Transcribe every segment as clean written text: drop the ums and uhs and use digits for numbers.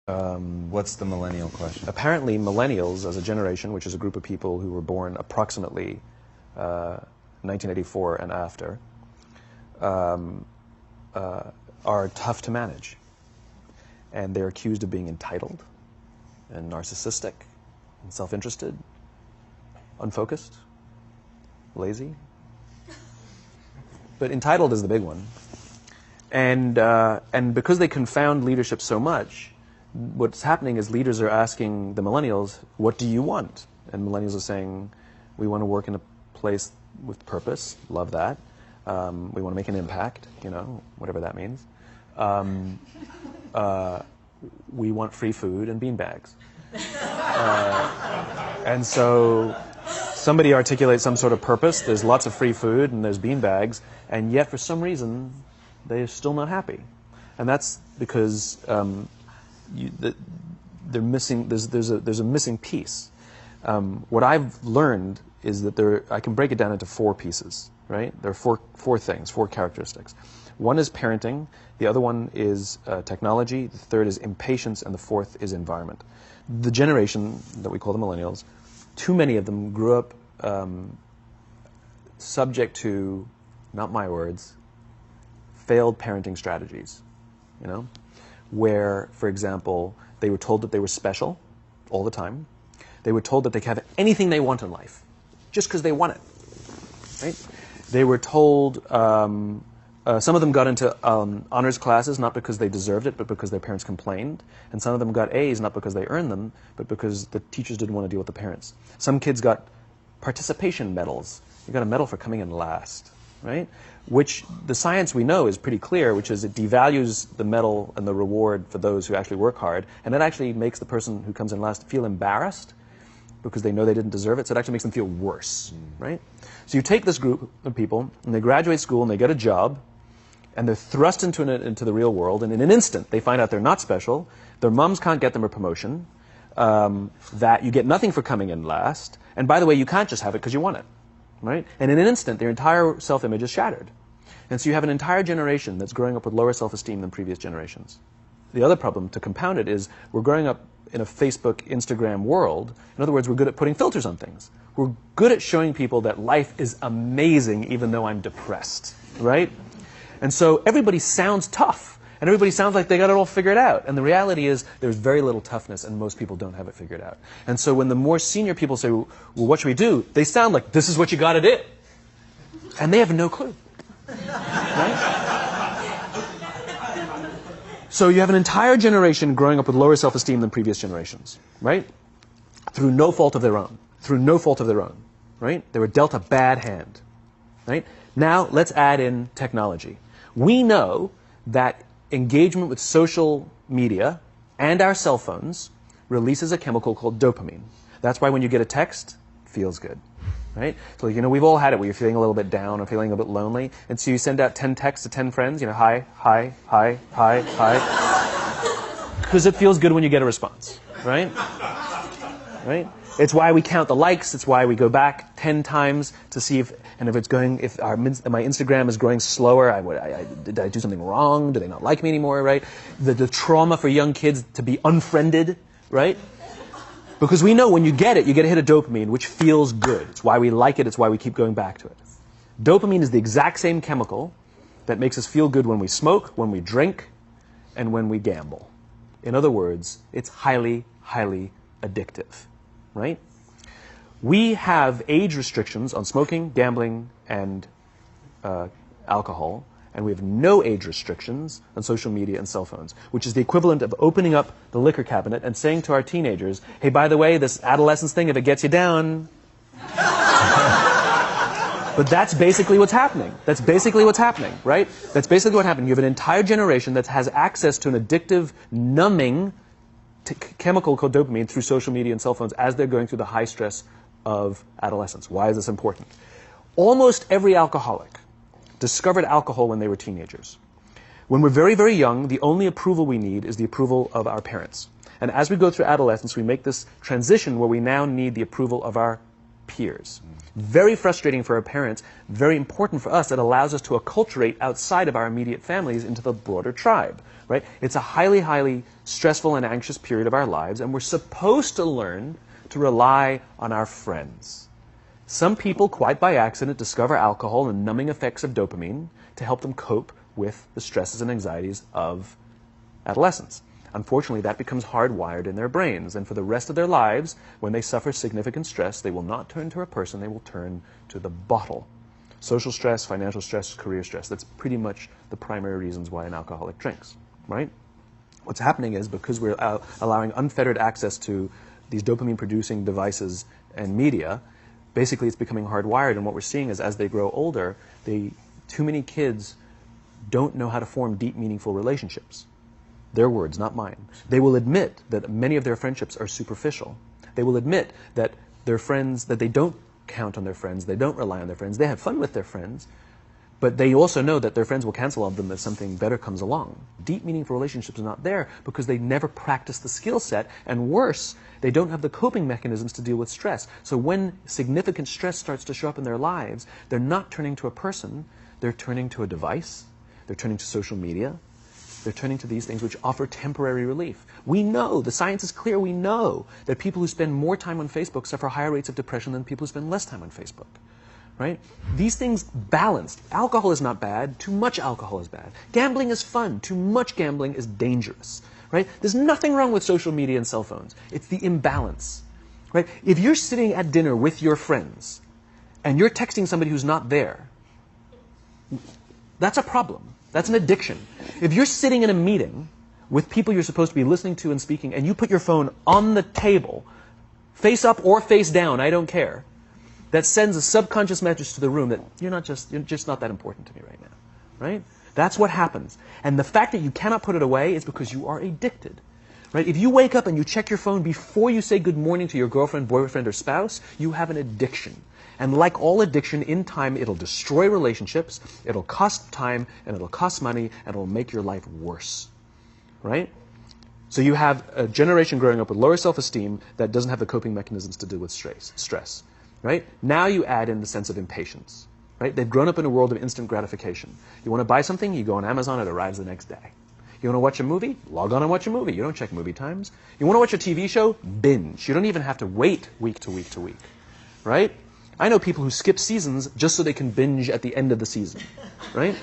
What's the millennial question? Apparently, millennials as a generation, which is a group of people who were born approximately 1984 and after, are tough to manage. And they're accused of being entitled and narcissistic and self-interested, unfocused, lazy. But entitled is the big one. And because they confound leadership so much, what's happening is leaders are asking the millennials, what do you want? And millennials are saying, we want to work in a place with purpose, love that. We want to make an impact, you know, whatever that means. We want free food and beanbags. And so somebody articulates some sort of purpose, there's lots of free food and there's beanbags, and yet for some reason they're still not happy. And that's because they're missing, there's a missing piece. What I've learned is that I can break it down into 4 pieces, right? There are four things, 4 characteristics. One is parenting, the other one is technology, the third is impatience, and the fourth is environment. The generation that we call the millennials, too many of them grew up subject to, not my words, failed parenting strategies, you know? Where, for example, they were told that they were special all the time. They were told that they could have anything they want in life, just because they want it, right? They were told, some of them got into honors classes, not because they deserved it, but because their parents complained. And some of them got A's, not because they earned them, but because the teachers didn't want to deal with the parents. Some kids got participation medals. You got a medal for coming in last, right? Which the science we know is pretty clear, which is it devalues the medal and the reward for those who actually work hard, and it actually makes the person who comes in last feel embarrassed because they know they didn't deserve it, so it actually makes them feel worse, right? So you take this group of people, and they graduate school, and they get a job, and they're thrust into the real world, and in an instant, they find out they're not special, their moms can't get them a promotion, that you get nothing for coming in last, and by the way, you can't just have it because you want it. Right? And in an instant, their entire self-image is shattered. And so you have an entire generation that's growing up with lower self-esteem than previous generations. The other problem, to compound it, is we're growing up in a Facebook, Instagram world. In other words, we're good at putting filters on things. We're good at showing people that life is amazing even though I'm depressed. Right? And so everybody sounds tough. And everybody sounds like they got it all figured out. And the reality is there's very little toughness, and most people don't have it figured out. And so when the more senior people say, well, what should we do? They sound like, this is what you got to do. And they have no clue. Right? So you have an entire generation growing up with lower self-esteem than previous generations. Right? Through no fault of their own. Through no fault of their own. Right? They were dealt a bad hand. Right? Now, let's add in technology. We know that engagement with social media and our cell phones releases a chemical called dopamine. That's why when you get a text, it feels good, right? So, you know, we've all had it where you're feeling a little bit down or feeling a bit lonely, and so you send out 10 texts to 10 friends, you know, hi, hi, hi, hi, hi, because it feels good when you get a response, right? Right? It's why we count the likes. It's why we go back 10 times to see if my Instagram is growing slower. Did I do something wrong? Do they not like me anymore? Right? The trauma for young kids to be unfriended, right? Because we know when you get a hit of dopamine, which feels good. It's why we like it. It's why we keep going back to it. Dopamine is the exact same chemical that makes us feel good when we smoke, when we drink, and when we gamble. In other words, it's highly, highly addictive. Right? We have age restrictions on smoking, gambling, and alcohol, and we have no age restrictions on social media and cell phones, which is the equivalent of opening up the liquor cabinet and saying to our teenagers, hey, by the way, this adolescence thing, if it gets you down. But that's basically what's happening. That's basically what's happening, right? That's basically what happened. You have an entire generation that has access to an addictive, numbing chemical called dopamine through social media and cell phones as they're going through the high stress of adolescence. Why is this important? Almost every alcoholic discovered alcohol when they were teenagers. When we're very, very young, the only approval we need is the approval of our parents. And as we go through adolescence, we make this transition where we now need the approval of our peers. Very frustrating for our parents, very important for us. It allows us to acculturate outside of our immediate families into the broader tribe, right? It's a highly, highly stressful and anxious period of our lives, and we're supposed to learn to rely on our friends. Some people, quite by accident, discover alcohol and numbing effects of dopamine to help them cope with the stresses and anxieties of adolescence. Unfortunately, that becomes hardwired in their brains, and for the rest of their lives, when they suffer significant stress, they will not turn to a person, they will turn to the bottle. Social stress, financial stress, career stress, that's pretty much the primary reasons why an alcoholic drinks, right? What's happening is, because we're allowing unfettered access to these dopamine-producing devices and media, basically it's becoming hardwired, and what we're seeing is, as they grow older, too many kids don't know how to form deep, meaningful relationships. Their words, not mine. They will admit that many of their friendships are superficial. They will admit that their friends, that they don't count on their friends, they don't rely on their friends, they have fun with their friends, but they also know that their friends will cancel on them if something better comes along. Deep, meaningful relationships are not there because they never practice the skill set, and worse, they don't have the coping mechanisms to deal with stress. So when significant stress starts to show up in their lives, they're not turning to a person, they're turning to a device, they're turning to social media, they're turning to these things which offer temporary relief. We know, the science is clear, we know that people who spend more time on Facebook suffer higher rates of depression than people who spend less time on Facebook. Right? These things balanced. Alcohol is not bad, too much alcohol is bad. Gambling is fun, too much gambling is dangerous. Right? There's nothing wrong with social media and cell phones. It's the imbalance. Right? If you're sitting at dinner with your friends and you're texting somebody who's not there, that's a problem. That's an addiction. If you're sitting in a meeting with people you're supposed to be listening to and speaking, and you put your phone on the table, face up or face down, I don't care, that sends a subconscious message to the room that you're just not that important to me right now. Right? That's what happens. And the fact that you cannot put it away is because you are addicted. Right? If you wake up and you check your phone before you say good morning to your girlfriend, boyfriend, or spouse, you have an addiction. And like all addiction, in time, it'll destroy relationships, it'll cost time, and it'll cost money, and it'll make your life worse. Right? So you have a generation growing up with lower self-esteem that doesn't have the coping mechanisms to deal with stress. Right? Now you add in the sense of impatience. Right? They've grown up in a world of instant gratification. You want to buy something, you go on Amazon, it arrives the next day. You want to watch a movie? Log on and watch a movie. You don't check movie times. You want to watch a TV show? Binge. You don't even have to wait week to week to week. Right? I know people who skip seasons just so they can binge at the end of the season. Right?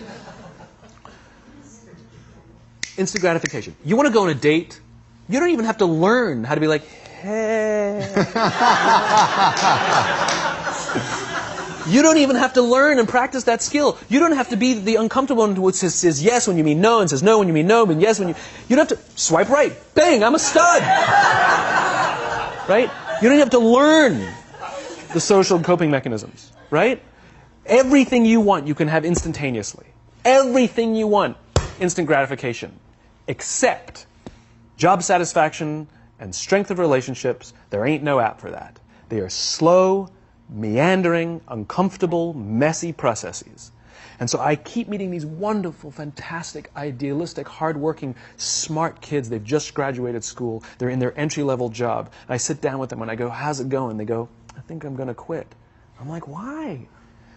Instant gratification. You want to go on a date? You don't even have to learn how to be like, hey. You don't even have to learn and practice that skill. You don't have to be the uncomfortable one who says yes when you mean no and says no when you mean no and yes when you... You don't have to swipe right. Bang, I'm a stud. Right? You don't have to learn the social coping mechanisms. Right? Everything you want you can have instantaneously. Everything you want, instant gratification. Except job satisfaction and strength of relationships, there ain't no app for that. They are slow, meandering, uncomfortable, messy processes. And so I keep meeting these wonderful, fantastic, idealistic, hardworking, smart kids. They've just graduated school. They're in their entry-level job. And I sit down with them and I go, how's it going? They go, I think I'm going to quit. I'm like, why?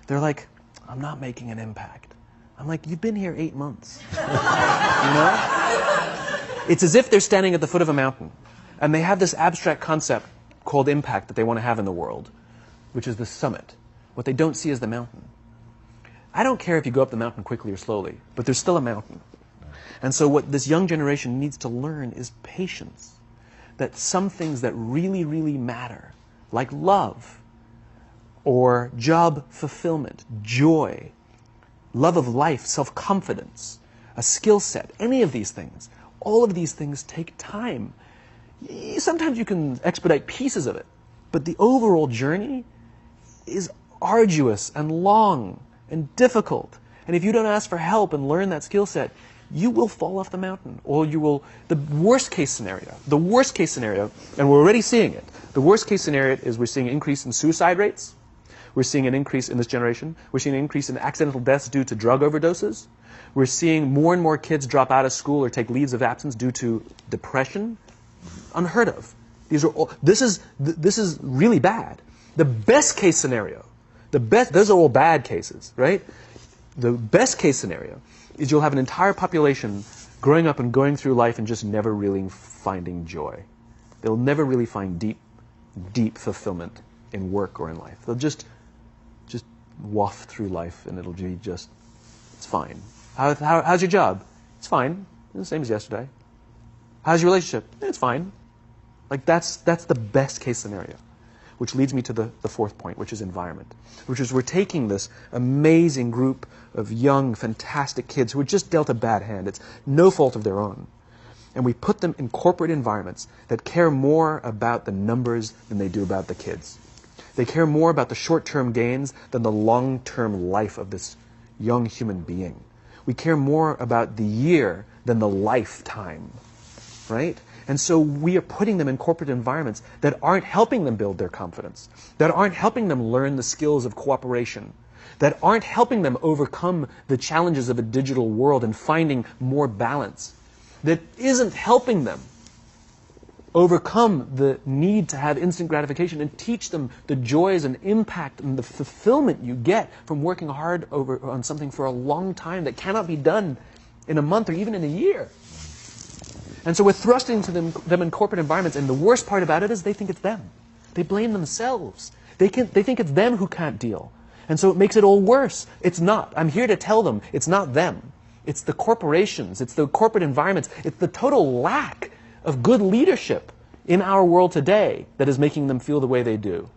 They're like, I'm not making an impact. I'm like, you've been here 8 months. You know? It's as if they're standing at the foot of a mountain. And they have this abstract concept called impact that they want to have in the world, which is the summit. What they don't see is the mountain. I don't care if you go up the mountain quickly or slowly, but there's still a mountain. And so what this young generation needs to learn is patience. That some things that really, really matter, like love, or job fulfillment, joy, love of life, self-confidence, a skill set, any of these things, all of these things take time. Sometimes you can expedite pieces of it, but the overall journey is arduous and long and difficult. And if you don't ask for help and learn that skill set, you will fall off the mountain. Or you will, the worst case scenario, and we're already seeing it, the worst case scenario is we're seeing an increase in suicide rates. We're seeing an increase in this generation. We're seeing an increase in accidental deaths due to drug overdoses. We're seeing more and more kids drop out of school or take leaves of absence due to depression. Unheard of. This is really bad. The best case scenario, Those are all bad cases, right? The best case scenario is you'll have an entire population growing up and going through life and just never really finding joy. They'll never really find deep fulfillment in work or in life. They'll just waft through life and it'll be just, it's fine. How's your job? It's fine. It's the same as yesterday. How's your relationship? It's fine. Like that's the best case scenario. Which leads me to the fourth point, which is environment. Which is we're taking this amazing group of young, fantastic kids who were just dealt a bad hand. It's no fault of their own. And we put them in corporate environments that care more about the numbers than they do about the kids. They care more about the short-term gains than the long-term life of this young human being. We care more about the year than the lifetime, right? And so we are putting them in corporate environments that aren't helping them build their confidence, that aren't helping them learn the skills of cooperation, that aren't helping them overcome the challenges of a digital world and finding more balance, that isn't helping them overcome the need to have instant gratification and teach them the joys and impact and the fulfillment you get from working hard on something for a long time that cannot be done in a month or even in a year. And so we're thrusting to them in corporate environments, and the worst part about it is they think it's them. They blame themselves. They think it's them who can't deal. And so it makes it all worse. It's not. I'm here to tell them it's not them. It's the corporations. It's the corporate environments. It's the total lack of good leadership in our world today that is making them feel the way they do.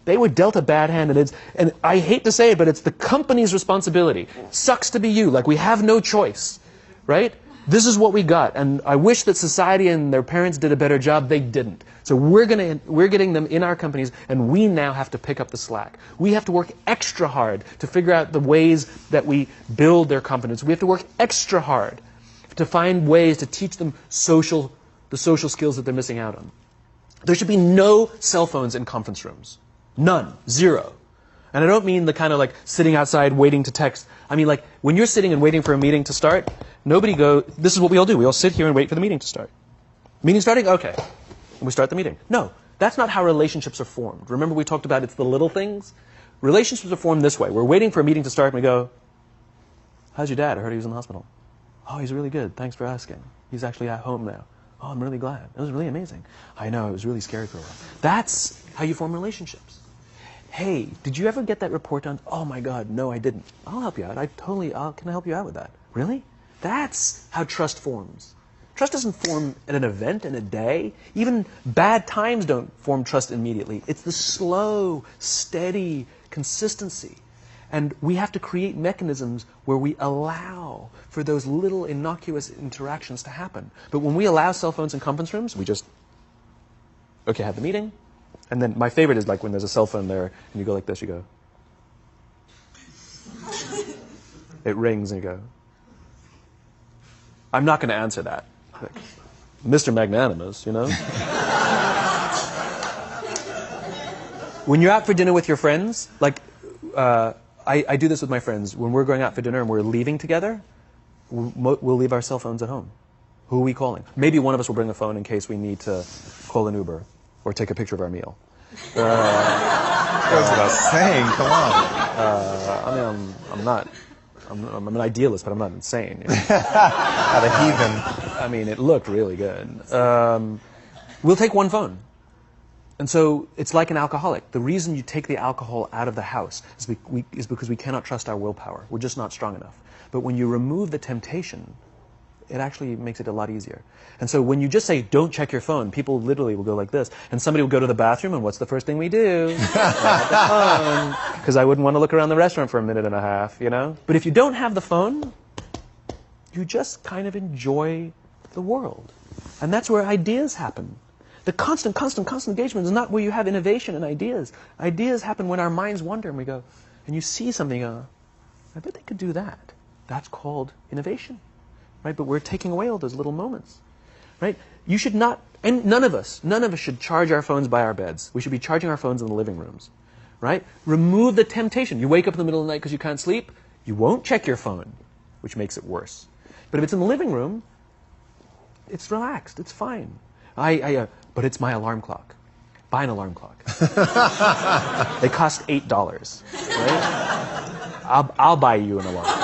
They were dealt a bad hand, and I hate to say it, but it's the company's responsibility. Sucks to be you. Like, we have no choice, right? This is what we got, and I wish that society and their parents did a better job. They didn't. So we're getting them in our companies, and we now have to pick up the slack. We have to work extra hard to figure out the ways that we build their confidence. We have to work extra hard to find ways to teach them the social skills that they're missing out on. There should be no cell phones in conference rooms. None. Zero. And I don't mean the kind of like sitting outside waiting to text. I mean like when you're sitting and waiting for a meeting to start, this is what we all do. We all sit here and wait for the meeting to start. Meeting starting? Okay. And we start the meeting. No, that's not how relationships are formed. Remember we talked about it's the little things? Relationships are formed this way. We're waiting for a meeting to start and we go, how's your dad? I heard he was in the hospital. Oh, he's really good. Thanks for asking. He's actually at home now. Oh, I'm really glad. It was really amazing. I know, it was really scary for a while. That's how you form relationships. Hey, did you ever get that report done? Oh my God, no, I didn't. I'll help you out. Can I help you out with that? Really? That's how trust forms. Trust doesn't form at an event in a day. Even bad times don't form trust immediately. It's the slow, steady consistency. And we have to create mechanisms where we allow for those little innocuous interactions to happen. But when we allow cell phones in conference rooms, we just, okay, have the meeting. And then my favorite is like when there's a cell phone there and you go like this, you go. It rings and you go. I'm not going to answer that. Like, Mr. Magnanimous, you know? When you're out for dinner with your friends, like, I do this with my friends. When we're going out for dinner and we're leaving together, we'll leave our cell phones at home. Who are we calling? Maybe one of us will bring a phone in case we need to call an Uber or take a picture of our meal. That's what I was saying. Come on. I'm an idealist, but I'm not insane. You know? Not a heathen. I mean, it looked really good. We'll take one phone. And so it's like an alcoholic. The reason you take the alcohol out of the house is because we cannot trust our willpower. We're just not strong enough. But when you remove the temptation, it actually makes it a lot easier. And so when you just say, don't check your phone, people literally will go like this. And somebody will go to the bathroom, and what's the first thing we do? Because I wouldn't want to look around the restaurant for a minute and a half, you know? But if you don't have the phone, you just kind of enjoy the world. And that's where ideas happen. The constant engagement is not where you have innovation and ideas. Ideas happen when our minds wander and we go, and you see something, I bet they could do that. That's called innovation, right? But we're taking away all those little moments, right? You should not, and none of us should charge our phones by our beds. We should be charging our phones in the living rooms, right? Remove the temptation. You wake up in the middle of the night because you can't sleep, you won't check your phone, which makes it worse. But if it's in the living room, it's relaxed, it's fine. But it's my alarm clock. buy an alarm clock. They cost $8, right? I'll buy you an alarm clock.